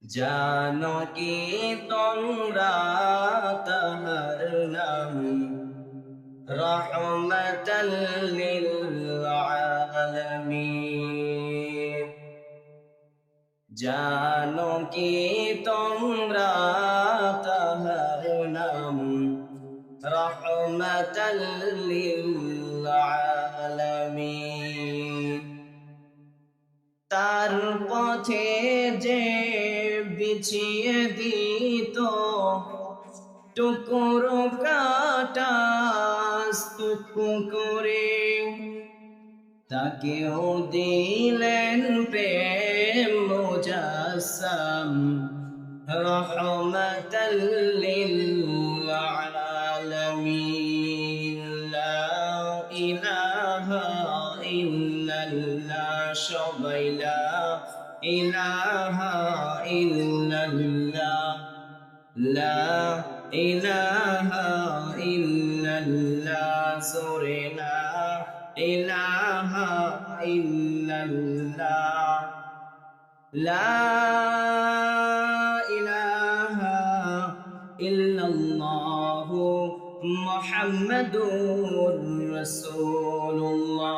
জানো কি তোমরা তাহার নাম রহমতাল লিল আলামিন। জানো কি তোমরা তাহার নাম রহমতাল লিল আলামিন। তার পথে যে বিছিয়ে দিত টুকরো কাটা স্তূপ করে, তাকেও দিলেন প্রেম মুজাসসাম রহমাতাল লিল আলামিন। লা ইলাহা ইল্লাল্লাহ, সবাই লা ইলাহা ইল্লাল্লাহ, লা ইলাহা ইল্লাল্লাহ, জোরে লা ইলাহা ইল্লাল্লাহ, লা ইলাহা ইল্লাল্লাহু মুহাম্মাদুর রাসূলুল্লাহ।